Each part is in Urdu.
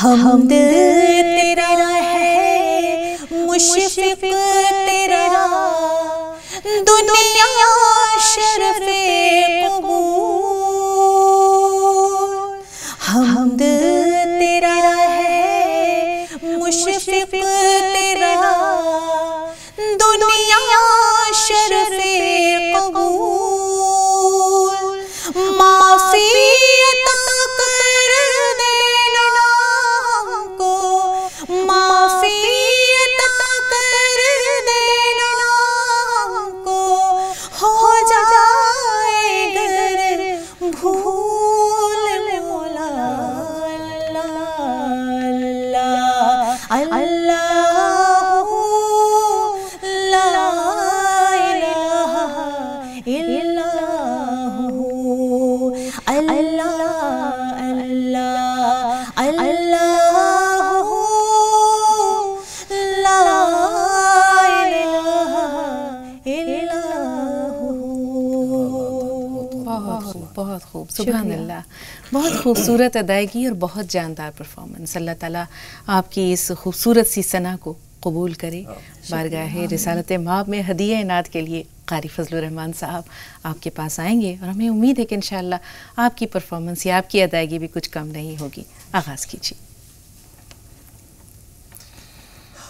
حمد تیرا ہے مشفق تیرا دنیا شرف قبول. حمد تیرا ہے مشفق تیرا دنیا شرف قبول. معافی عطا کر دینا ہم کو، معافی عطا کر دینا ہم کو، ہو جائے گر بھول مولا. اللہ اللہ اللہ لا الہ الا اللہ اللہ اللہ لا الہ الا بہت خوب. سبحان اللہ. بہت خوبصورت ادائیگی اور بہت جاندار پرفارمنس. اللہ تعالیٰ آپ کی اس خوبصورت سی ثنا کو قبول کرے. بارگاہ رسالت مآب میں ہدیہ عنایت کے لیے قاری فضل الرحمان صاحب آپ کے پاس آئیں گے اور ہمیں امید ہے کہ انشاءاللہ آپ کی پرفارمنس یا آپ کی ادائیگی بھی کچھ کم نہیں ہوگی. آغاز کیجیے.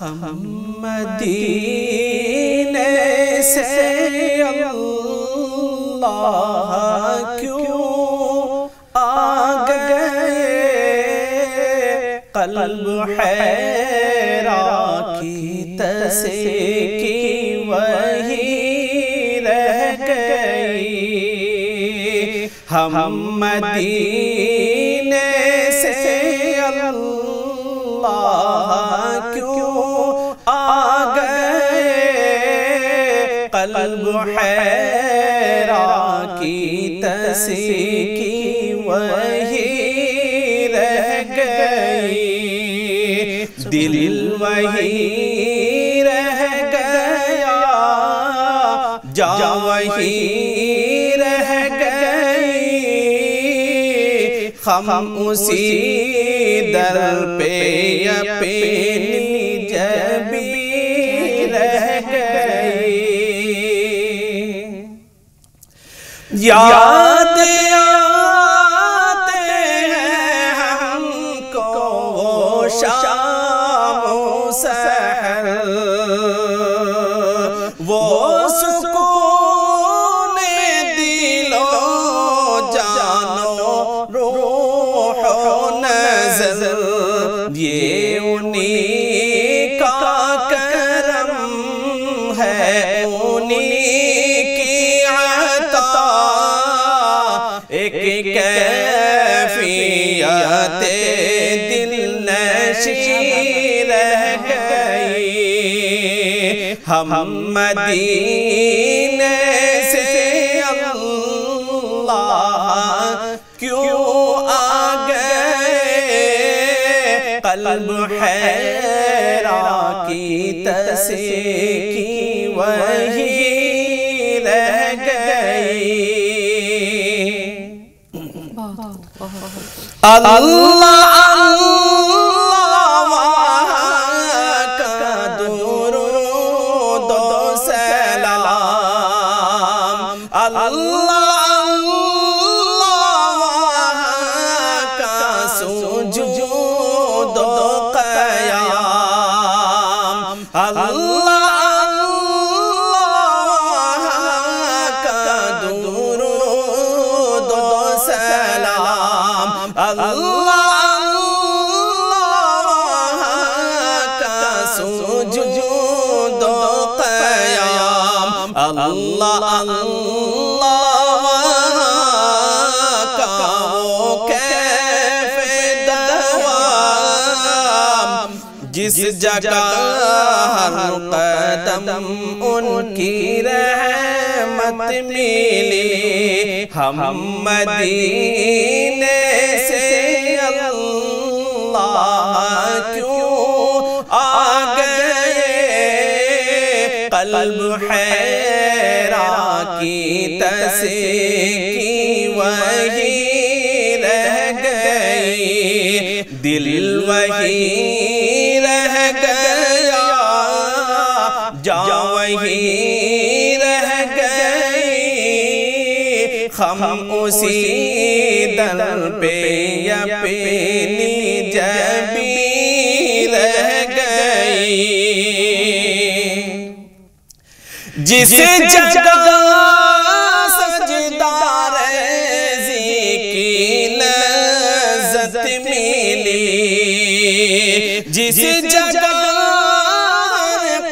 ہم مدینے سے اللہ کیوں آ گئے، قلب حیران کی تسکی وہی رہ گئی. ہم مدینے سے اللہ کیوں آ گئے، قلب حیران کی تسکی وہی رہ گئی. دل وہی رہ گیا، جا وہی رہ گئی. ہم اسی در پہ اپنی جبی رہ گئی. یاد آتے ہیں ہم کو وہ شام و سحر، وہ سکون دل و جان و روح و نظر. یہ انہی کا کرم ہے، انہی کی عطا. ایک کیفیت دل نشین رہ گئی. ہم مدینے سے اللہ کیوں آ گئے، قلب حیران کی تسکی وہی رہ گئی. اللہ اللہ کا درود و سلام، اللہ اللہ کا سجود و قیام، اللہ اللہ کا درود و سلام، اللہ کا سجود و قیام، اللہ کا وہ کیف دوام، جس جگہ ہر قدم ان کی رحمت ملی. ہم مدینے سے اللہ کیوں قلب حیران کی تسکی وہی رہ گئی، دل وہی رہ گیا، جا وہی رہ گئی، ہم اسی در پہ اپنی جبی رہ گئی۔ جس جگہ سجدہ ریزی کی لذت ملی، جس جگہ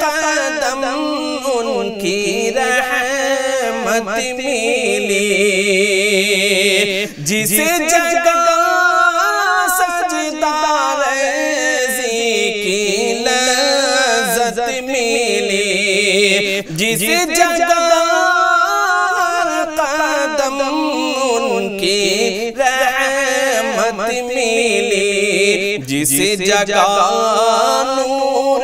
قدم ان کی رحمت ملی، جس جگہ سجدہ ریزی کی لذت ملی، جس جگہ قدم ان کی رحمت ملی، جس جگہ نور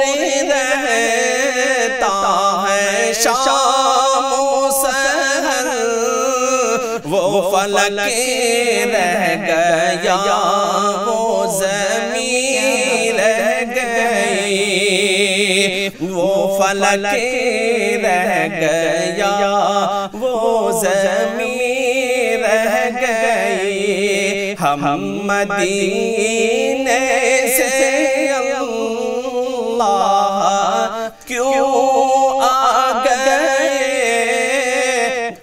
رہتا ہے شام و سحر، وہ فلک رہ گیا، وہ زمین رہ گئی، وہ فلک رہ گیا، وہ زمین رہ گئی، ہم مدینے سے اللہ کیوں آ گئے،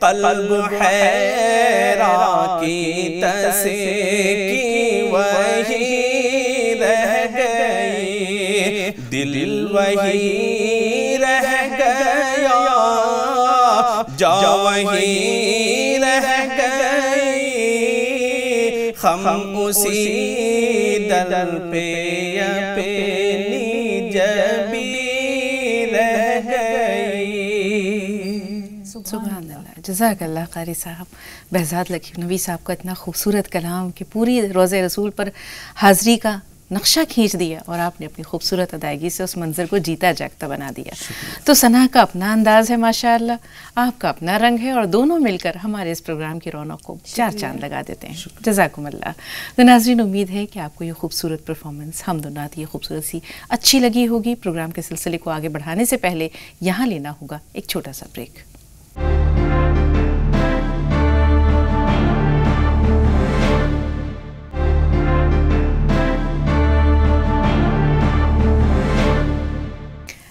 قلب حیران کی تسکی وہی رہ گئی، دل وہی رہ گیا، جا وہی رہ گئی، ہم اسی در پہ اپنی جبی رہ گئی۔ سبحان اللہ، جزاک اللہ قاری صاحب۔ بہزاد لکیو نبی صاحب کا اتنا خوبصورت کلام کہ پوری روضہ رسول پر حاضری کا نقشہ کھینچ دیا، اور آپ نے اپنی خوبصورت ادائیگی سے اس منظر کو جیتا جاگتا بنا دیا۔ تو ثنا کا اپنا انداز ہے ماشاءاللہ، آپ کا اپنا رنگ ہے، اور دونوں مل کر ہمارے اس پروگرام کی رونق کو چار چاند لگا دیتے ہیں۔ جزاکم اللہ۔ تو ناظرین، امید ہے کہ آپ کو یہ خوبصورت پرفارمنس حمد و نعت یہ خوبصورت سی اچھی لگی ہوگی۔ پروگرام کے سلسلے کو آگے بڑھانے سے پہلے یہاں لینا ہوگا ایک چھوٹا سا بریک۔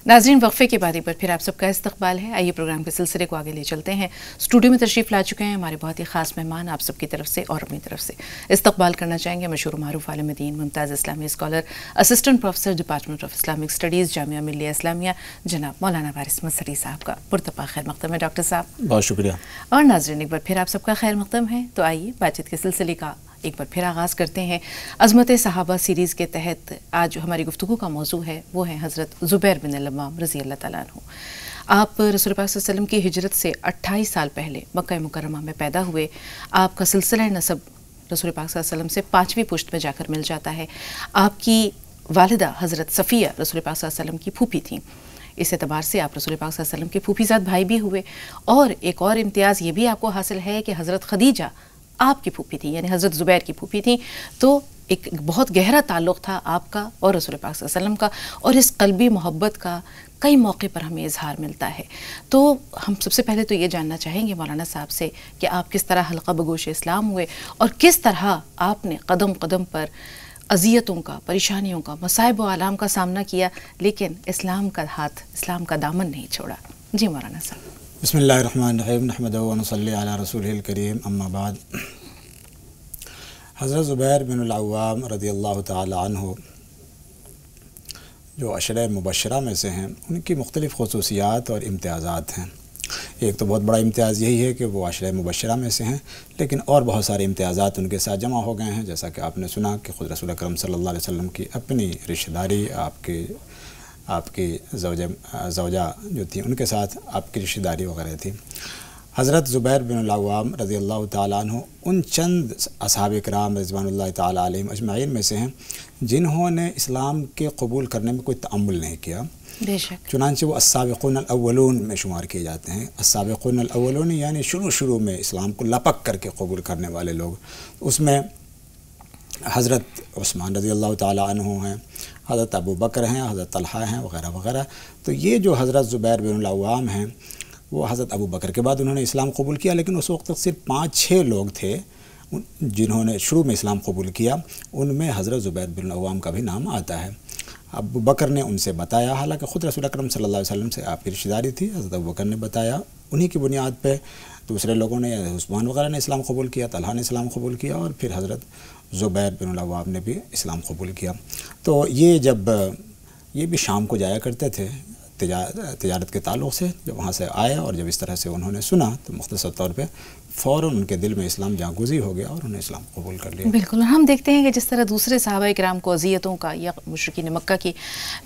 ناظرین، وقفے کے بعد ایک بار پھر آپ سب کا استقبال ہے۔ آئیے پروگرام کے سلسلے کو آگے لے چلتے ہیں۔ اسٹوڈیو میں تشریف لا چکے ہیں ہمارے بہت ہی خاص مہمان، آپ سب کی طرف سے اور اپنی طرف سے استقبال کرنا چاہیں گے مشہور معروف عالم دین، ممتاز اسلامی scholar, assistant professor department of Islamic studies, Jamia Millia Islamia, جناب مولانا وارث مسری صاحب کا پرتپا خیر مقدم ہے ڈاکٹر صاحب۔ بہت شکریہ۔ اور ناظرین، ایک بار پھر آپ سب کا خیر مقدم ہے۔ تو آئیے بات چیت کے سلسلے کا ایک بار پھر آغاز کرتے ہیں۔ عظمت صحابہ سیریز کے تحت آج جو ہماری گفتگو کا موضوع ہے وہ ہے حضرت زبیر بن العوام رضی اللہ تعالیٰ عنہ۔ آپ رسول پاک صلی اللہ علیہ وسلم کی ہجرت سے 28 سال پہلے مکہ مکرمہ میں پیدا ہوئے۔ آپ کا سلسلہ نسب رسول پاک صلی اللہ علیہ وسلم سے 5ویں پشت میں جا کر مل جاتا ہے۔ آپ کی والدہ حضرت صفیہ رسول پاک صلی اللہ علیہ وسلم کی پھوپھی تھیں۔ اس اعتبار سے آپ رسول پاک صلی اللہ علیہ وسلم کے پھوپھی زاد بھائی بھی ہوئے، اور ایک اور امتیاز یہ بھی آپ کو حاصل ہے کہ حضرت خدیجہ آپ کی پھوپھی تھی، یعنی حضرت زبیر کی پھوپھی تھیں۔ تو ایک بہت گہرا تعلق تھا آپ کا اور رسول پاک صلی اللہ علیہ وسلم کا، اور اس قلبی محبت کا کئی موقع پر ہمیں اظہار ملتا ہے۔ تو ہم سب سے پہلے تو یہ جاننا چاہیں گے مولانا صاحب سے کہ آپ کس طرح حلقہ بگوش اسلام ہوئے، اور کس طرح آپ نے قدم قدم پر اذیتوں کا، پریشانیوں کا، مصائب و آلام کا سامنا کیا، لیکن اسلام کا ہاتھ، اسلام کا دامن نہیں چھوڑا۔ جی مولانا صاحب۔ بسم اللہ الرحمن الرحیم، نحمدہ و نصلی علی رسولہ الکریم، اما بعد۔ حضرت زبیر بن العوام رضی اللہ تعالی عنہ جو عشرہ مبشرہ میں سے ہیں، ان کی مختلف خصوصیات اور امتیازات ہیں۔ ایک تو بہت بڑا امتیاز یہی ہے کہ وہ عشرہ مبشرہ میں سے ہیں، لیکن اور بہت سارے امتیازات ان کے ساتھ جمع ہو گئے ہیں، جیسا کہ آپ نے سنا کہ خود رسول اکرم صلی اللہ علیہ وسلم کی اپنی رشتہ داری، آپ کی زوجہ جو تھی ان کے ساتھ آپ کی رشتہ داری وغیرہ تھی۔ حضرت زبیر بن العوام رضی اللہ تعالیٰ عنہ ان چند اصحاب کرام رضوان اللہ تعالیٰ علیہم اجمعین میں سے ہیں جنہوں نے اسلام کے قبول کرنے میں کوئی تأمل نہیں کیا. بے شک. چنانچہ وہ السابقون الاولون میں شمار کیے جاتے ہیں. السابقون الاولون یعنی شروع میں اسلام کو لپک کر کے قبول کرنے والے لوگ. اس میں حضرت عثمان رضی اللہ تعالیٰ عنہ ہیں، حضرت ابو بکر ہیں، حضرت طلحہ ہیں وغیرہ وغیرہ. تو یہ جو حضرت زبیر بن العوام ہیں وہ حضرت ابو بکر کے بعد انہوں نے اسلام قبول کیا، لیکن اس وقت تک صرف 5-6 لوگ تھے جنہوں نے شروع میں اسلام قبول کیا. ان میں حضرت زبیر بن العوام کا بھی نام آتا ہے. ابو بکر نے ان سے بتایا، حالانکہ خود رسول اکرم صلی اللہ علیہ وسلم سے آپ کی رشتہ داری تھی. حضرت ابو بکر نے بتایا، انہی کی بنیاد پہ دوسرے لوگوں نے، عثمان وغیرہ نے اسلام قبول کیا، طلحہ نے اسلام قبول کیا، اور پھر حضرت زبیر بن العوام نے بھی اسلام قبول کیا. تو یہ جب یہ بھی شام کو جایا کرتے تھے تجارت کے تعلق سے، جب وہاں سے آئے اور جب اس طرح سے انہوں نے سنا تو مختصر طور پہ فوراً ان کے دل میں اسلام جاگزی ہو گیا اور انہوں نے اسلام قبول کر لیا. بالکل. ہم دیکھتے ہیں کہ جس طرح دوسرے صحابہ کرام کو اذیتوں کا یا مشرکین مکہ کی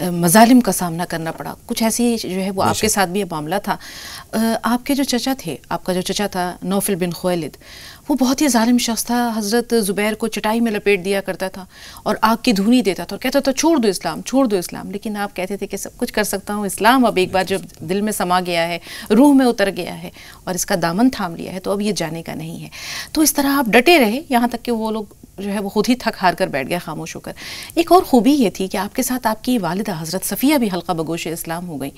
مظالم کا سامنا کرنا پڑا، کچھ ایسی جو ہے وہ آپ کے ساتھ بھی معاملہ تھا. آپ کے جو چچا تھے، آپ کا جو چچا تھا نوفل بن خویلد، وہ بہت ہی ظالم شخص تھا. حضرت زبیر کو چٹائی میں لپیٹ دیا کرتا تھا اور آگ کی دھونی دیتا تھا اور کہتا تھا چھوڑ دو اسلام، چھوڑ دو اسلام. لیکن آپ کہتے تھے کہ سب کچھ کر سکتا ہوں، اسلام اب ایک بار جب دل میں سما گیا ہے، روح میں اتر گیا ہے اور اس کا دامن تھام لیا ہے تو اب یہ جانے کا نہیں ہے. تو اس طرح آپ ڈٹے رہے یہاں تک کہ وہ لوگ جو ہے وہ خود ہی تھک ہار کر بیٹھ گیا خاموش ہو کر. ایک اور خوبی یہ تھی کہ آپ کے ساتھ آپ کی والدہ حضرت صفیہ بھی حلقہ بگوش اسلام ہو گئی.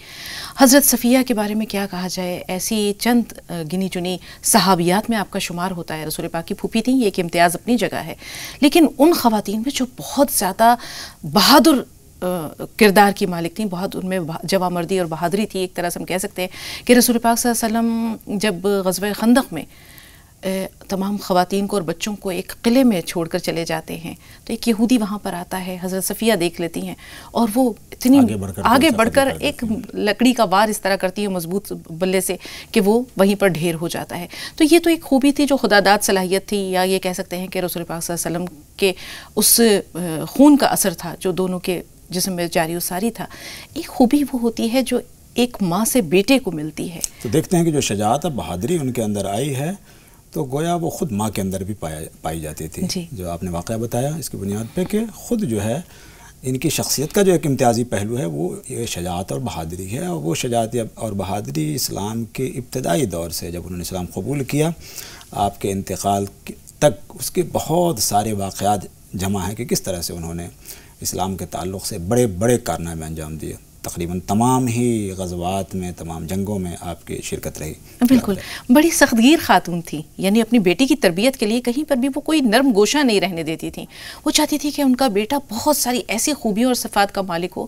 حضرت صفیہ کے بارے میں کیا کہا جائے، ایسی چند گنی چنی صحابیات میں آپ کا شمار ہوتا ہے. رسول پاک کی پھوپھی تھیں، یہ ایک امتیاز اپنی جگہ ہے، لیکن ان خواتین میں جو بہت زیادہ بہادر کردار کی مالک تھیں، بہت ان میں جوامردی اور بہادری تھی. ایک طرح سے ہم کہہ سکتے ہیں کہ رسول پاک صلی اللہ علیہ وسلم جب غزوہ خندق میں تمام خواتین کو اور بچوں کو ایک قلعے میں چھوڑ کر چلے جاتے ہیں تو ایک یہودی وہاں پر آتا ہے، حضرت صفیہ دیکھ لیتی ہیں اور وہ اتنی آگے بڑھ کر ایک لکڑی کا وار اس طرح کرتی ہے مضبوط بلے سے کہ وہ وہیں پر ڈھیر ہو جاتا ہے. تو یہ تو ایک خوبی تھی جو خدا داد صلاحیت تھی، یا یہ کہہ سکتے ہیں کہ رسول پاک صلی اللہ علیہ وسلم کے اس خون کا اثر تھا جو دونوں کے جسم میں جاری و ساری تھا. ایک خوبی وہ ہوتی ہے جو ایک ماں سے بیٹے کو ملتی ہے. تو دیکھتے ہیں کہ جو شجاعت اور بہادری ان کے اندر آئی ہے تو گویا وہ خود ماں کے اندر بھی پائی جاتی تھی. جی. جو آپ نے واقعہ بتایا اس کی بنیاد پہ کہ خود جو ہے ان کی شخصیت کا جو ایک امتیازی پہلو ہے وہ یہ شجاعت اور بہادری ہے. اور وہ شجاعت اور بہادری اسلام کے ابتدائی دور سے جب انہوں نے اسلام قبول کیا آپ کے انتقال تک اس کے بہت سارے واقعات جمع ہیں کہ کس طرح سے انہوں نے اسلام کے تعلق سے بڑے بڑے کارنامے انجام دیے. تقریباً تمام ہی غزوات میں، تمام جنگوں میں آپ کی شرکت رہی. بالکل. بڑی سختگیر خاتون تھی، یعنی اپنی بیٹی کی تربیت کے لیے کہیں پر بھی وہ کوئی نرم گوشہ نہیں رہنے دیتی تھیں. وہ چاہتی تھی کہ ان کا بیٹا بہت ساری ایسی خوبیوں اور صفات کا مالک ہو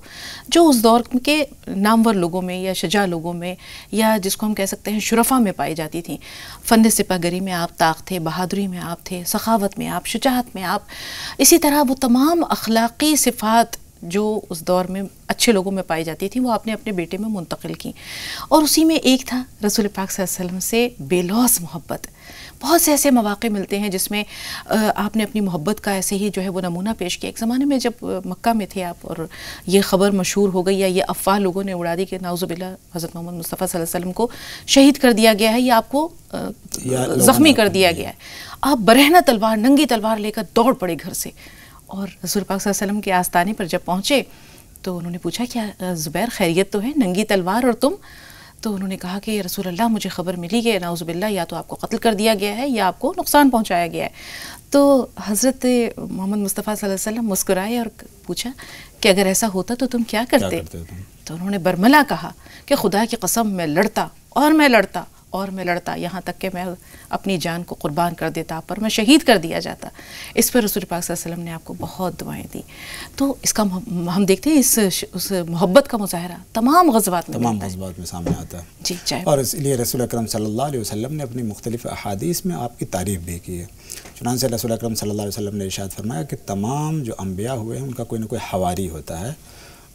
جو اس دور کے نامور لوگوں میں یا شجاع لوگوں میں یا جس کو ہم کہہ سکتے ہیں شرفا میں پائی جاتی تھیں. فن سپہ گری میں آپ طاق تھے، بہادری میں آپ تھے، سخاوت میں آپ، شجاعت میں آپ. اسی طرح وہ تمام اخلاقی صفات جو اس دور میں اچھے لوگوں میں پائی جاتی تھی وہ آپ نے اپنے بیٹے میں منتقل کی. اور اسی میں ایک تھا رسول پاک صلی اللہ علیہ وسلم سے بے لوث محبت. بہت سے ایسے مواقع ملتے ہیں جس میں آپ نے اپنی محبت کا ایسے ہی جو ہے وہ نمونہ پیش کیا. ایک زمانے میں جب مکہ میں تھے آپ اور یہ خبر مشہور ہو گئی یا یہ افواہ لوگوں نے اڑا دی کہ نعوذ باللہ حضرت محمد مصطفیٰ صلی اللہ علیہ وسلم کو شہید کر دیا گیا ہے یا آپ کو زخمی کر دیا گیا ہے. آپ برہنہ تلوار، ننگی تلوار لے کر دوڑ پڑے گھر سے اور رسول پاک صلی اللہ علیہ وسلم کے آستانے پر جب پہنچے تو انہوں نے پوچھا کیا زبیر خیریت تو ہے، ننگی تلوار اور تم؟ تو انہوں نے کہا کہ رسول اللہ مجھے خبر ملی کہ نعوذ باللہ یا تو آپ کو قتل کر دیا گیا ہے یا آپ کو نقصان پہنچایا گیا ہے. تو حضرت محمد مصطفیٰ صلی اللہ علیہ وسلم مسکرائے اور پوچھا کہ اگر ایسا ہوتا تو تم کیا کرتے؟ تو انہوں نے برملا کہا کہ خدا کی قسم میں لڑتا اور میں لڑتا اور میں لڑتا یہاں تک کہ میں اپنی جان کو قربان کر دیتا پر میں شہید کر دیا جاتا. اس پر رسول پاک صلی اللہ علیہ وسلم نے آپ کو بہت دعائیں دی. تو اس کا ہم دیکھتے ہیں اس محبت کا مظاہرہ تمام غزوات میں سامنے آتا ہے. جی چاہے اور اس لیے رسول اکرم صلی اللہ علیہ وسلم نے اپنی مختلف احادیث میں آپ کی تعریف بھی کی ہے. چنانچہ رسول اکرم صلی اللہ علیہ وسلم نے ارشاد فرمایا کہ تمام جو انبیاء ہوئے ہیں ان کا کوئی نہ کوئی حواری ہوتا ہے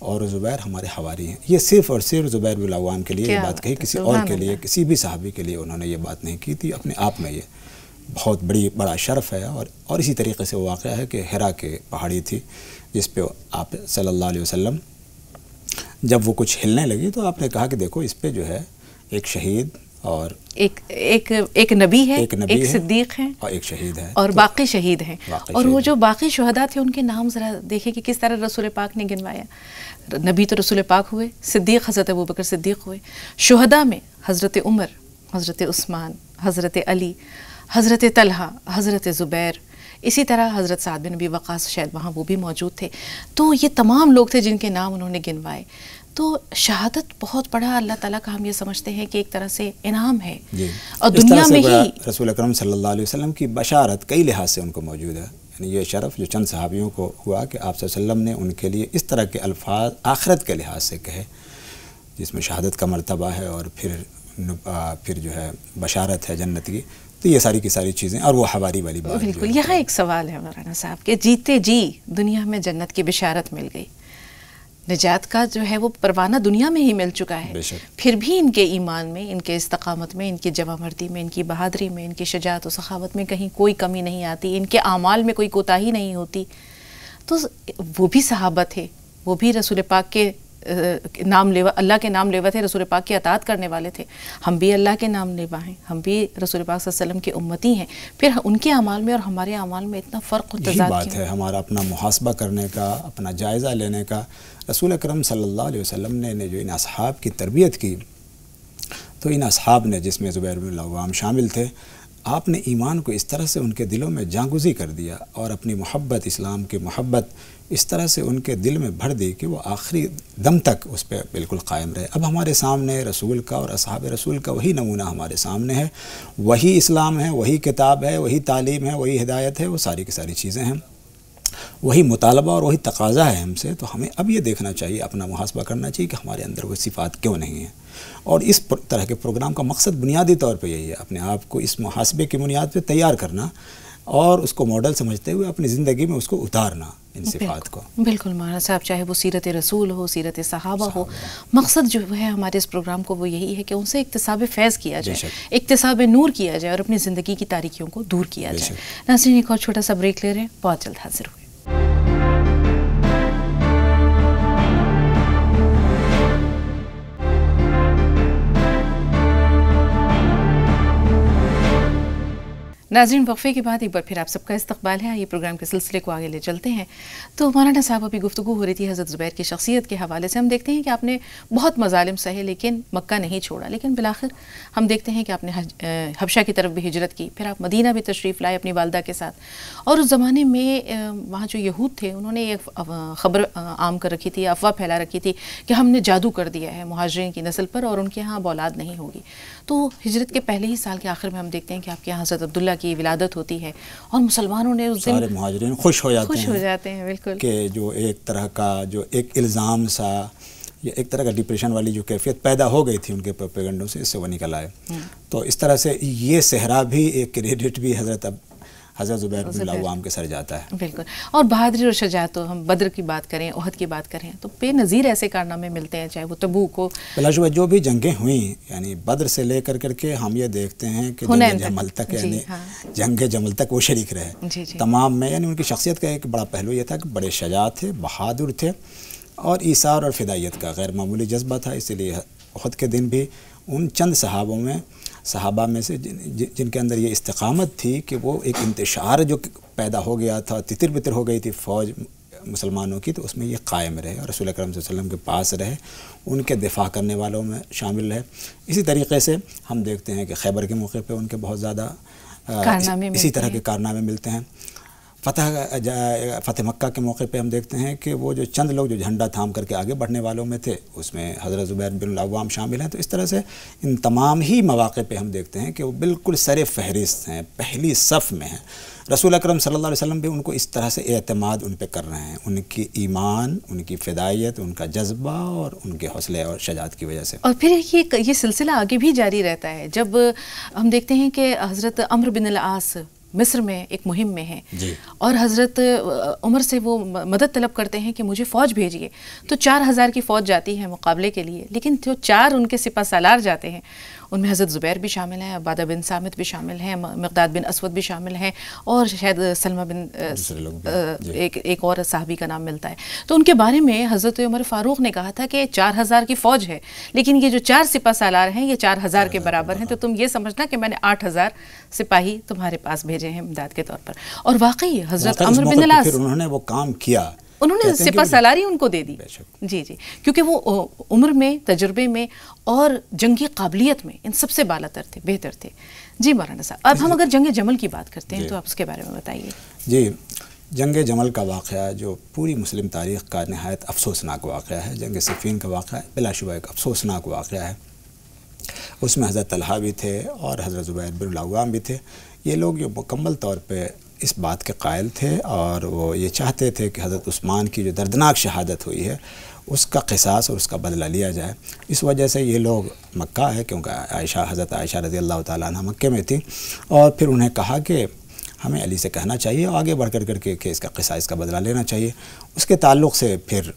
اور زبیر ہمارے حواری ہیں. یہ صرف اور صرف زبیر بن العوام کے لیے یہ بات کہی، کسی اور کے لیے، کسی بھی صحابی کے لیے انہوں نے یہ بات نہیں کی تھی. اپنے آپ میں یہ بہت بڑا شرف ہے. اور اسی طریقے سے وہ واقعہ ہے کہ ہرا کے پہاڑی تھی جس پہ آپ صلی اللہ علیہ وسلم جب وہ کچھ ہلنے لگی تو آپ نے کہا کہ دیکھو اس پہ جو ہے ایک شہید اور ایک نبی ہے، ایک صدیق ہیں اور ایک شہید ہے، اور باقی شہید ہیں. اور وہ جو باقی شہداء تھے ان کے نام ذرا دیکھیں کہ کس طرح رسول پاک نے گنوایا. نبی تو رسول پاک ہوئے، صدیق حضرت ابوبکر صدیق ہوئے، شہداء میں حضرت عمر، حضرت عثمان، حضرت علی، حضرت طلحہ، حضرت زبیر، اسی طرح حضرت سعد بن ابی وقاص شاید وہاں وہ بھی موجود تھے. تو یہ تمام لوگ تھے جن کے نام انہوں نے گنوائے. تو شہادت بہت بڑا اللہ تعالیٰ کا ہم یہ سمجھتے ہیں کہ ایک طرح سے انعام ہے. اور دنیا میں ہی رسول اکرم صلی اللہ علیہ وسلم کی بشارت کئی لحاظ سے ان کو موجود ہے. یعنی یہ شرف جو چند صحابیوں کو ہوا کہ آپ صلی اللہ علیہ وسلم نے ان کے لیے اس طرح کے الفاظ آخرت کے لحاظ سے کہے جس میں شہادت کا مرتبہ ہے اور پھر جو ہے بشارت ہے جنت کی. تو یہ ساری کی ساری چیزیں اور وہ حواری والی بات. بالکل. یہاں ایک سوال ہے مولانا صاحب کہ جیتے جی دنیا میں جنت کی بشارت مل گئی، نجات کا جو ہے وہ پروانہ دنیا میں ہی مل چکا ہے، پھر بھی ان کے ایمان میں، ان کے استقامت میں، ان کی جواں مردی میں، ان کی بہادری میں، ان کی شجاعت و سخاوت میں کہیں کوئی کمی نہیں آتی، ان کے اعمال میں کوئی کوتاہی نہیں ہوتی. تو وہ بھی صحابہ تھے، وہ بھی رسول پاک کے نام لیوا، اللہ کے نام لیوا تھے، رسول پاک کی اطاعت کرنے والے تھے. ہم بھی اللہ کے نام لیوا ہیں، ہم بھی رسول پاک صلی اللہ علیہ وسلم کے امتی ہیں. پھر ان کے اعمال میں اور ہمارے اعمال میں اتنا فرق و تضاد بات ہے. ہمارا اپنا محاسبہ کرنے کا، اپنا جائزہ لینے کا. رسول اکرم صلی اللہ علیہ وسلم نے جو ان اصحاب کی تربیت کی، تو ان اصحاب نے جس میں زبیر بن العوام شامل تھے، آپ نے ایمان کو اس طرح سے ان کے دلوں میں جاگزی کر دیا اور اپنی محبت، اسلام کی محبت اس طرح سے ان کے دل میں بھر دی کہ وہ آخری دم تک اس پہ بالکل قائم رہے. اب ہمارے سامنے رسول کا اور اصحاب رسول کا وہی نمونہ ہمارے سامنے ہے، وہی اسلام ہے، وہی کتاب ہے، وہی تعلیم ہے، وہی ہدایت ہے، وہ ساری کی ساری چیزیں ہیں، وہی مطالبہ اور وہی تقاضا ہے ہم سے. تو ہمیں اب یہ دیکھنا چاہیے، اپنا محاسبہ کرنا چاہیے کہ ہمارے اندر وہ صفات کیوں نہیں ہیں. اور اس طرح کے پروگرام کا مقصد بنیادی طور پہ یہی ہے، اپنے آپ کو اس محاسبے کی بنیاد پہ تیار کرنا اور اس کو ماڈل سمجھتے ہوئے اپنی زندگی میں اس کو اتارنا، ان صفات کو. بالکل مولانا صاحب، چاہے وہ سیرت رسول ہو، سیرت صحابہ ہو، مقصد جو ہے ہمارے اس پروگرام کو وہ یہی ہے کہ ان سے اکتساب فیض کیا جائے، اکتساب نور کیا جائے اور اپنی زندگی کی تاریکیوں کو دور کیا جائے. ناظرین ایک اور چھوٹا سا بریک لے رہے ہیں، بہت جلد حاضر ہوئے. ناظرین وقفے کے بعد ایک بار پھر آپ سب کا استقبال ہے. یہ پروگرام کے سلسلے کو آگے لے چلتے ہیں. تو مولانا صاحب ابھی گفتگو ہو رہی تھی حضرت زبیر کی شخصیت کے حوالے سے. ہم دیکھتے ہیں کہ آپ نے بہت مظالم سہے لیکن مکہ نہیں چھوڑا، لیکن بالآخر ہم دیکھتے ہیں کہ آپ نے حبشہ کی طرف بھی ہجرت کی، پھر آپ مدینہ بھی تشریف لائے اپنی والدہ کے ساتھ. اور اس زمانے میں وہاں جو یہود تھے انہوں نے ایک خبر عام کر رکھی تھی، افواہ پھیلا رکھی تھی کہ ہم نے جادو کر دیا ہے مہاجرین کی نسل پر اور ان کے ہاں اولاد نہیں ہوگی. تو ہجرت کے پہلے ہی سال کے آخر میں ہم دیکھتے ہیں کہ آپ کے یہاں حضرت عبداللہ کی ولادت ہوتی ہے اور مسلمانوں نے اس دن سارے مہاجرین خوش ہو جاتے ہیں بالکل کہ جو ایک طرح کا جو ایک الزام سا یا ایک طرح کا ڈپریشن والی جو کیفیت پیدا ہو گئی تھی ان کے پروپیگنڈوں سے، اس سے وہ نکل آئے. تو اس طرح سے یہ صحرا بھی ایک کریڈٹ بھی حضرت زبیر بن العوام کے سر جاتا ہے. بالکل. اور بہادری اور شجاعت، تو ہم بدر کی بات کریں، احد کی بات کریں تو بے نظیر ایسے کارنامے ملتے ہیں، چاہے وہ تبوک ہو. بلا شبہ جو بھی جنگیں ہوئیں، یعنی بدر سے لے کر کے ہم یہ دیکھتے ہیں کہ جمل تک، یعنی جنگ جمل تک وہ شریک رہے تمام میں. یعنی ان کی شخصیت کا ایک بڑا پہلو یہ تھا کہ بڑے شجاع تھے، بہادر تھے اور ایثار اور فدائیت کا غیر معمولی جذبہ تھا. اسی لیے احد کے دن بھی ان چند صحابہ میں سے جن کے اندر یہ استقامت تھی کہ وہ ایک انتشار جو پیدا ہو گیا تھا، تتر بتر ہو گئی تھی فوج مسلمانوں کی، تو اس میں یہ قائم رہے اور رسول اکرم صلی اللہ علیہ وسلم کے پاس رہے، ان کے دفاع کرنے والوں میں شامل رہے. اسی طریقے سے ہم دیکھتے ہیں کہ خیبر کے موقع پہ ان کے بہت زیادہ اسی طرح کے کارنامے ملتے ہیں. فتح مکہ کے موقع پہ ہم دیکھتے ہیں کہ وہ جو چند لوگ جو جھنڈا تھام کر کے آگے بڑھنے والوں میں تھے، اس میں حضرت زبیر بن العوام شامل ہیں. تو اس طرح سے ان تمام ہی مواقع پہ ہم دیکھتے ہیں کہ وہ بالکل سر فہرست ہیں، پہلی صف میں ہیں. رسول اکرم صلی اللہ علیہ وسلم بھی ان کو اس طرح سے اعتماد ان پہ کر رہے ہیں، ان کی ایمان، ان کی فدائیت، ان کا جذبہ اور ان کے حوصلے اور شجاعت کی وجہ سے. اور پھر یہ سلسلہ آگے بھی جاری رہتا ہے. جب ہم دیکھتے ہیں کہ حضرت عمرو بن العاص مصر میں ایک مہم میں ہیں اور حضرت عمر سے وہ مدد طلب کرتے ہیں کہ مجھے فوج بھیجیے. تو 4000 کی فوج جاتی ہے مقابلے کے لیے، لیکن جو 4 ان کے سپہ سالار جاتے ہیں ان میں حضرت زبیر بھی شامل ہیں، عبادہ بن صامت بھی شامل ہیں، مقداد بن اسود بھی شامل ہیں، اور شاید سلمہ بن ایک اور صحابی کا نام ملتا ہے. تو ان کے بارے میں حضرت عمر فاروق نے کہا تھا کہ 4000 کی فوج ہے، لیکن یہ جو 4 سپہ سالار ہیں یہ 4000 کے برابر ہیں، تو تم یہ سمجھنا کہ میں نے 8000 سپاہی تمہارے پاس بھیجے ہیں امداد کے طور پر. اور واقعی حضرت عمر بن العاص انہوں نے وہ کام کیا، انہوں نے سپہ سالاری ان کو دے دی. جی جی، کیونکہ وہ عمر میں، تجربے میں اور جنگی قابلیت میں ان سب سے بالا تر تھے، بہتر تھے. جی مولانا صاحب، اب ہم اگر جنگ جمل کی بات کرتے ہیں تو آپ اس کے بارے میں بتائیے. جی، جنگ جمل کا واقعہ جو پوری مسلم تاریخ کا نہایت افسوسناک واقعہ ہے. جنگ صفین کا واقعہ بلا شبہ ایک افسوسناک واقعہ ہے. اس میں حضرت طلحہ بھی تھے اور حضرت زبیر بن العوام بھی تھے. یہ لوگ جو مکمل طور پہ اس بات کے قائل تھے اور وہ یہ چاہتے تھے کہ حضرت عثمان کی جو دردناک شہادت ہوئی ہے اس کا قصاص اور اس کا بدلہ لیا جائے. اس وجہ سے یہ لوگ مکہ ہے، کیونکہ حضرت عائشہ رضی اللہ تعالیٰ عنہ مکے میں تھی، اور پھر انہیں کہا کہ ہمیں علی سے کہنا چاہیے اور آگے بڑھ کر کے کہ اس کا قصاص، اس کا بدلہ لینا چاہیے. اس کے تعلق سے پھر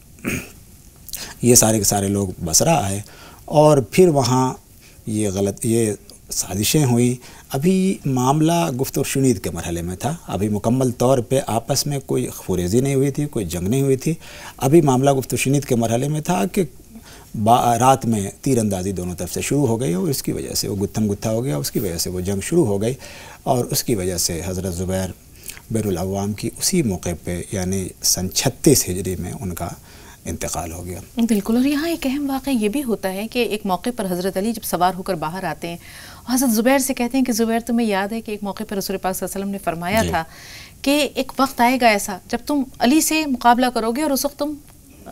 یہ سارے کے سارے لوگ بصرہ آئے اور پھر وہاں یہ سازشیں ہوئیں. ابھی معاملہ گفت و شنید کے مرحلے میں تھا، ابھی مکمل طور پہ آپس میں کوئی خوریزی نہیں ہوئی تھی، کوئی جنگ نہیں ہوئی تھی. ابھی معاملہ گفت و شنید کے مرحلے میں تھا کہ رات میں تیر اندازی دونوں طرف سے شروع ہو گئی اور اس کی وجہ سے وہ گتھم گتھا ہو گیا، اس کی وجہ سے وہ جنگ شروع ہو گئی اور اس کی وجہ سے حضرت زبیر بن العوام کی اسی موقع پہ یعنی سن 36 ہجری میں ان کا انتقال ہو گیا. بالکل. اور یہاں ایک اہم واقعہ یہ بھی ہوتا ہے کہ ایک موقع پر حضرت علی جب سوار ہو کر باہر آتے ہیں، حضرت زبیر سے کہتے ہیں کہ زبیر تمہیں یاد ہے کہ ایک موقع پر رسول پاک صلی اللہ علیہ وسلم نے فرمایا تھا کہ ایک وقت آئے گا ایسا جب تم علی سے مقابلہ کرو گے اور اس وقت تم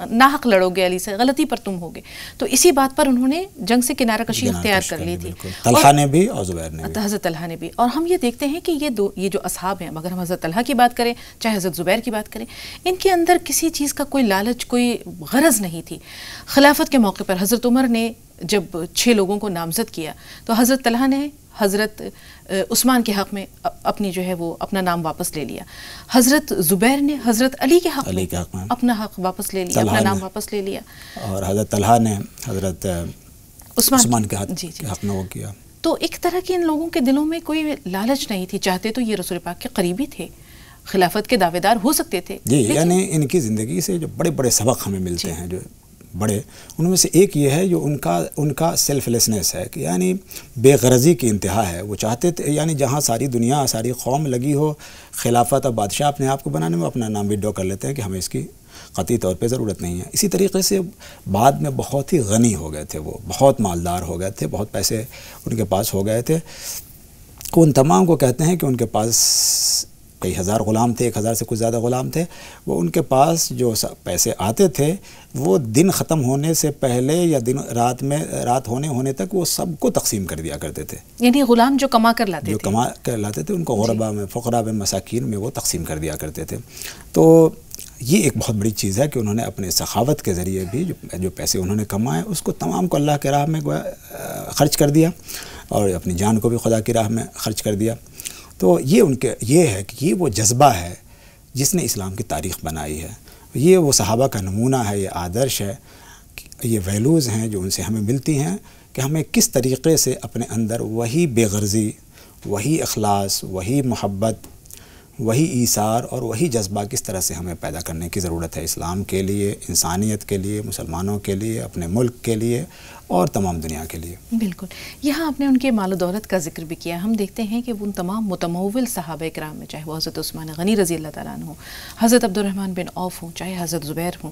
ناحق لڑو گے، علی سے غلطی پر تم ہوگے. تو اسی بات پر انہوں نے جنگ سے کنارہ کشی اختیار کر لی تھی، طلحہ نے بھی اور زبیر نے بھی، حضرت طلحہ نے بھی. اور ہم یہ دیکھتے ہیں کہ یہ جو اصحاب ہیں، اگر ہم حضرت طلحہ کی بات کریں چاہے حضرت زبیر کی بات کریں، ان کے اندر کسی چیز کا کوئی لالچ، کوئی غرض نہیں تھی. خلافت کے موقع پر حضرت عمر نے جب 6 لوگوں کو نامزد کیا تو حضرت طلحہ نے حضرت عثمان کے حق میں اپنی جو ہے وہ اپنا نام واپس لے لیا. حضرت زبیر نے حضرت علی کے حق میں اپنا حق واپس لے لیا، اپنا نام واپس لے لیا. اور حضرت طلحہ نے حضرت عثمان کے حق میں وہ کیا. تو ایک طرح کی ان لوگوں کے دلوں میں کوئی لالچ نہیں تھی، چاہتے تو یہ رسول پاک کے قریبی تھے، خلافت کے دعوے دار ہو سکتے تھے. جی، یعنی ان کی زندگی سے جو بڑے بڑے سبق ہمیں ملتے ہیں، جو بڑے ان میں سے ایک یہ ہے جو ان کا سیلف لیسنس ہے کہ یعنی بے غرضی کی انتہا ہے. وہ چاہتے تھے یعنی جہاں ساری دنیا، ساری قوم لگی ہو خلافت اور بادشاہ اپنے آپ کو بنانے میں، اپنا نام وڈرا کر لیتے ہیں کہ ہمیں اس کی قطعی طور پہ ضرورت نہیں ہے. اسی طریقے سے بعد میں بہت ہی غنی ہو گئے تھے، وہ بہت مالدار ہو گئے تھے، بہت پیسے ان کے پاس ہو گئے تھے. ان تمام کو کہتے ہیں کہ ان کے پاس کئی ہزار غلام تھے، 1000 سے کچھ زیادہ غلام تھے. وہ ان کے پاس جو پیسے آتے تھے وہ دن ختم ہونے سے پہلے یا رات ہونے تک وہ سب کو تقسیم کر دیا کرتے تھے. یعنی غلام جو کما کر لاتے تھے ان کو غربا میں، فقراء میں، مساکین میں وہ تقسیم کر دیا کرتے تھے. تو یہ ایک بہت بڑی چیز ہے کہ انہوں نے اپنے سخاوت کے ذریعے بھی جو پیسے انہوں نے کمائے اس کو تمام کو اللہ کے راہ میں خرچ کر دیا اور اپنی جان کو بھی خدا کی راہ میں خرچ کر دیا. تو یہ ہے کہ یہ وہ جذبہ ہے جس نے اسلام کی تاریخ بنائی ہے. یہ وہ صحابہ کا نمونہ ہے، یہ آدرش ہے، یہ ویلیوز ہیں جو ان سے ہمیں ملتی ہیں کہ ہمیں کس طریقے سے اپنے اندر وہی بے غرضی، وہی اخلاص، وہی محبت، وہی ایثار اور وہی جذبہ کس طرح سے ہمیں پیدا کرنے کی ضرورت ہے اسلام کے لیے، انسانیت کے لیے، مسلمانوں کے لیے، اپنے ملک کے لیے اور تمام دنیا کے لیے. بالکل. یہاں آپ نے ان کے مال و دولت کا ذکر بھی کیا. ہم دیکھتے ہیں کہ ان تمام متمول صحابہ کرام میں، چاہے وہ حضرت عثمان غنی رضی اللہ تعالیٰ عنہ ہوں، حضرت عبد الرحمن بن عوف ہوں، چاہے حضرت زبیر ہوں،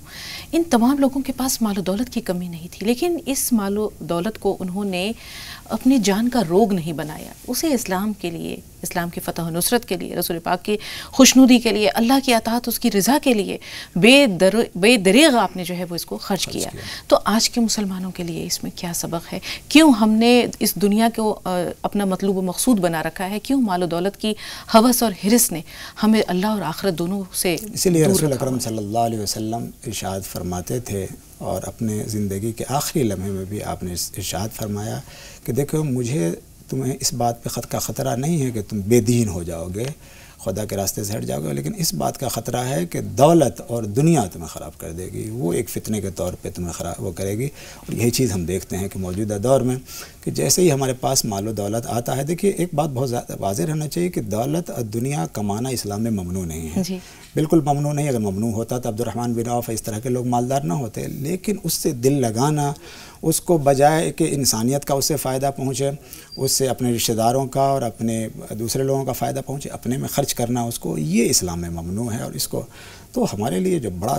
ان تمام لوگوں کے پاس مال و دولت کی کمی نہیں تھی، لیکن اس مال و دولت کو انہوں نے اپنی جان کا روگ نہیں بنایا. اسے اسلام کے لیے، اسلام کی فتح و نصرت کے لیے، رسول پاک کی خوشنودی کے لیے، اللہ کی اطاعت، اس کی رضا کے لیے بے دریغ آپ نے جو ہے وہ اس کو خرچ کیا. تو آج کے مسلمانوں کے لیے اس میں کیا سبق ہے؟ کیوں ہم نے اس دنیا کو اپنا مطلوب و مقصود بنا رکھا ہے؟ کیوں مال و دولت کی ہوس اور حرص نے ہمیں اللہ اور آخرت دونوں سے دور رکھا؟ اسی لیے رسول اکرم صلی اللہ علیہ وسلم ارشاد فرماتے تھے اور اپنے زندگی کے آخری لمحے میں بھی آپ نے ارشاد فرمایا کہ دیکھو تمہیں اس بات پہ خود کا خطرہ نہیں ہے کہ تم بے دین ہو جاؤ گے، خدا کے راستے سے ہٹ جاؤ گے، لیکن اس بات کا خطرہ ہے کہ دولت اور دنیا تمہیں خراب کر دے گی، وہ ایک فتنے کے طور پہ تمہیں خراب وہ کرے گی۔ اور یہی چیز ہم دیکھتے ہیں کہ موجودہ دور میں کہ جیسے ہی ہمارے پاس مال و دولت آتا ہے، دیکھیے ایک بات بہت زیادہ واضح رہنا چاہیے کہ دولت اور دنیا کمانا اسلام میں ممنوع نہیں ہے، بالکل ممنوع نہیں۔ اگر ممنوع ہوتا تو عبد الرحمن بن عوف اس طرح کے لوگ مالدار نہ ہوتے، لیکن اس سے دل لگانا، اس کو بجائے کہ انسانیت کا اس سے فائدہ پہنچے، اس سے اپنے رشتہ داروں کا اور اپنے دوسرے لوگوں کا فائدہ پہنچے، اپنے میں خرچ کرنا اس کو، یہ اسلام میں ممنوع ہے۔ اور اس کو تو ہمارے لیے جو بڑا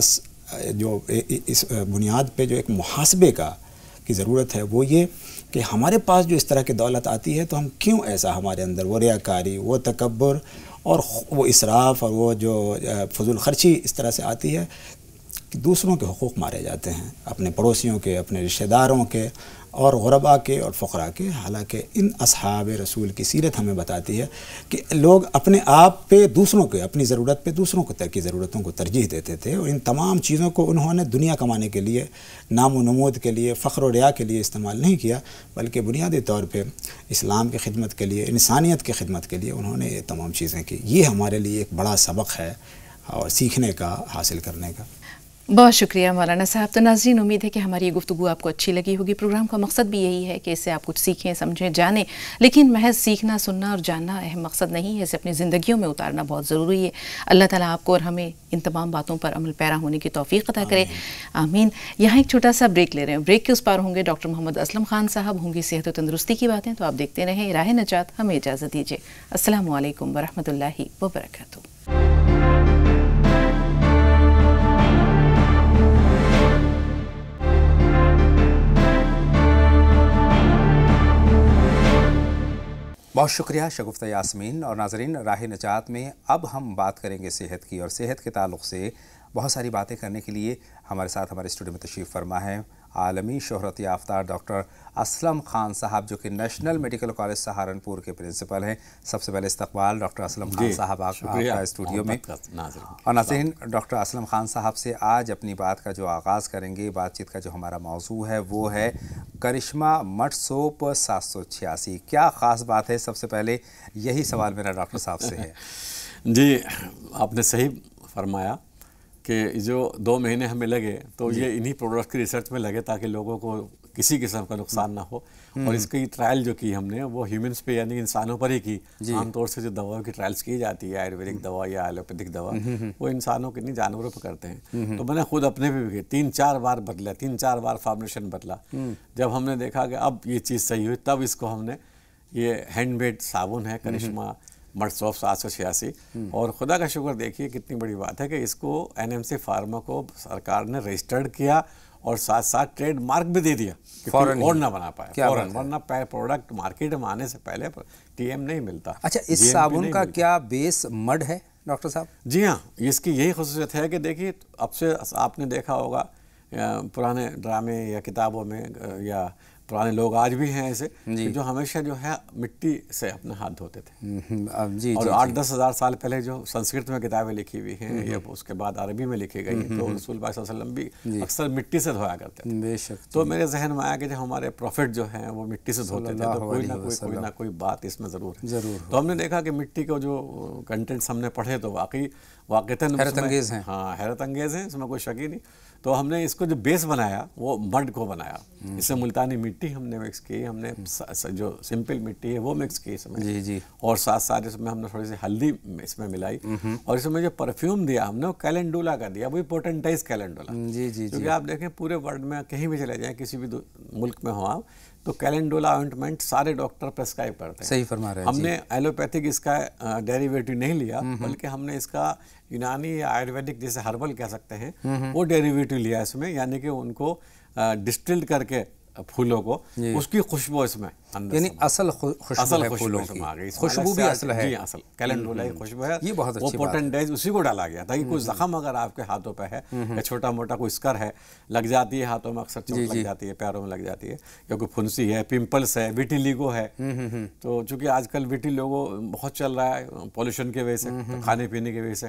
جو اس بنیاد پہ جو ایک محاسبے کی ضرورت ہے وہ یہ کہ ہمارے پاس جو اس طرح کی دولت آتی ہے تو ہم کیوں ایسا ہمارے اندر وہ ریاکاری، وہ تکبر اور وہ اسراف اور وہ جو فضول خرچی اس طرح سے آتی ہے کہ دوسروں کے حقوق مارے جاتے ہیں، اپنے پڑوسیوں کے، اپنے رشتہ داروں کے اور غرباء کے اور فقراء کے۔ حالانکہ ان اصحاب رسول کی سیرت ہمیں بتاتی ہے کہ لوگ اپنے آپ پہ دوسروں کے، اپنی ضرورت پہ دوسروں کی ضرورتوں کو ترجیح دیتے تھے، اور ان تمام چیزوں کو انہوں نے دنیا کمانے کے لیے، نام و نمود کے لیے، فخر و ریا کے لیے استعمال نہیں کیا، بلکہ بنیادی طور پہ اسلام کی خدمت کے لیے، انسانیت کی خدمت کے لیے انہوں نے یہ تمام چیزیں کی۔ یہ ہمارے لیے ایک بڑا سبق ہے اور سیکھنے کا، حاصل کرنے کا۔ بہت شکریہ مولانا صاحب۔ تو ناظرین، امید ہے کہ ہماری یہ گفتگو آپ کو اچھی لگی ہوگی۔ پروگرام کا مقصد بھی یہی ہے کہ اس سے آپ کچھ سیکھیں، سمجھیں، جانیں، لیکن محض سیکھنا، سننا اور جاننا اہم مقصد نہیں ہے، اسے اپنی زندگیوں میں اتارنا بہت ضروری ہے۔ اللہ تعالیٰ آپ کو اور ہمیں ان تمام باتوں پر عمل پیرا ہونے کی توفیق عطا کرے، آمین۔ یہاں ایک چھوٹا سا بریک لے رہے ہیں، بریک کے اس پار ہوں گے ڈاکٹر محمد اسلم خان صاحب، ہوں گی صحت و تندرستی کی باتیں، تو آپ دیکھتے رہیں راہ نجات۔ ہمیں اجازت دیجیے، السلام علیکم ورحمۃ اللہ وبرکاتہ۔ بہت شکریہ شگفتہ یاسمین۔ اور ناظرین، راہ نجات میں اب ہم بات کریں گے صحت کی، اور صحت کے تعلق سے بہت ساری باتیں کرنے کے لیے ہمارے ساتھ ہمارے اسٹوڈیو میں تشریف فرما ہے عالمی شہرت یافتہ ڈاکٹر اسلم خان صاحب، جو کہ نیشنل میڈیکل کالج سہارنپور کے پرنسپل ہیں۔ سب سے پہلے استقبال ڈاکٹر اسلم خان صاحب آپ کا اسٹوڈیو میں۔ اور ناظرین، ڈاکٹر اسلم خان صاحب سے آج اپنی بات کا جو آغاز کریں گے، بات چیت کا جو ہمارا موضوع ہے وہ ہے کرشمہ مٹ سوپ 786۔ کیا خاص بات ہے؟ سب سے پہلے یہی سوال میرا ڈاکٹر صاحب سے ہے۔ جی، آپ نے صحیح فرمایا کہ جو 2 مہینے ہمیں لگے تو یہ انہی پروڈکٹ کی ریسرچ میں لگے تاکہ لوگوں کو کسی قسم کا نقصان نہ ہو، اور اس کی ٹرائل جو کی ہم نے وہ ہیومنس پہ یعنی انسانوں پر ہی کی۔ عام طور سے جو دواؤں کی ٹرائلز کی جاتی ہے، آیورویدک دوا یا ایلوپیتھک دوا، وہ انسانوں کے نہیں جانوروں پہ کرتے ہیں۔ تو میں نے خود اپنے بھی کی 3-4 بار بدلا، 3-4 بار فارمولیشن بدلا۔ جب ہم نے دیکھا کہ اب یہ چیز صحیح ہوئی، تب اس کو ہم نے، یہ ہینڈ میڈ صابن ہے کرشمہ مٹ سوپ 786، اور خدا کا شکر دیکھیے کتنی بڑی بات ہے کہ اس کو NMC فارما کو سرکار نے رجسٹرڈ کیا اور ساتھ ساتھ ٹریڈ مارک بھی دے دیا کہ کوئی اور نہ بنا پائے فوراً، ورنہ پروڈکٹ مارکیٹ میں آنے سے پہلے TM نہیں ملتا۔ اچھا، اس صابن کا کیا بیس مڈ ہے ڈاکٹر صاحب؟ جی ہاں، اس کی یہی خصوصیت ہے کہ دیکھیے اب سے آپ نے دیکھا ہوگا پرانے ڈرامے یا کتابوں میں، یا پرانے لوگ آج بھی ہیں ایسے کہ جو ہمیشہ جو ہے مٹی سے اپنے ہاتھ دھوتے تھے، اور 8-10 ہزار سال پہلے جو سنسکرت میں کتابیں لکھی ہوئی ہیں یا اس کے بعد عربی میں لکھی گئی ہیں، تو رسول اللہ صلی اللہ علیہ وسلم بھی اکثر مٹی سے دھویا کرتے تھے۔ بے شک۔ تو میرے ذہن میں آیا کہ جب ہمارے پروفٹ جو ہیں وہ مٹی سے دھوتے تھے تو کوئی نہ کوئی بات اس میں ضرور ہے۔ تو ہم نے دیکھا کہ مٹی کو جو کنٹینٹس ہم نے پڑھے تو واقعتاً حیرت انگیز ہیں۔ ہاں، حیرت انگیز ہیں، اس میں کوئی شک ہی نہیں۔ تو ہم نے اس کو جو بیس بنایا وہ مڈ کو بنایا، اس سے ملتانی مٹی ہم نے مکس کی، ہم نے جو سمپل مٹی ہے وہ مکس کی اس میں، اور ساتھ ساتھ اس میں ہم نے تھوڑی سی ہلدی اس میں ملائی، اور اس میں جو پرفیوم دیا ہم نے وہ کیلنڈولا کا دیا، وہی پوٹنٹائز کیلنڈولا۔ کیونکہ آپ دیکھیں پورے ورلڈ میں کہیں بھی چلے جائیں، کسی بھی ملک میں ہو آپ، تو کیلنڈولا آئنٹمنٹ سارے ڈاکٹر پرسکرائب کرتے ہیں۔ صحیح فرما رہے ہیں۔ ہم نے ایلوپیتھک اس کا ڈیریویٹو نہیں لیا، بلکہ ہم نے اس کا یونانی یا آیورویدک جیسے ہربل کہہ سکتے ہیں وہ ڈیریویٹو لیا اس میں، یعنی کہ ان کو ڈسٹلڈ کر کے پھولوں کو، اس کی خوشبو اس میں، یعنی اصل خوشبو ہے پھولوں کی، خوشبو بھی اصل ہے۔ جی، اصل کیلنڈولا کی خوشبو ہے، یہ بہت اچھی بات ہے۔ وہ پوٹنٹائز اسی کو ڈالا گیا تاکہ کوئی زخم اگر آپ کے ہاتھوں پہ ہے یا چھوٹا موٹا کوئی اسکر ہے، لگ جاتی ہے ہاتھوں میں، اکثر چوٹ لگ جاتی ہے، پیروں میں لگ جاتی ہے، یا کوئی پھنسی ہے، پمپلس ہے، ویٹیلیگو ہے، تو چونکہ آج کل ویٹیلیگو بہت چل رہا ہے پولوشن کی وجہ سے، کھانے پینے کی وجہ سے،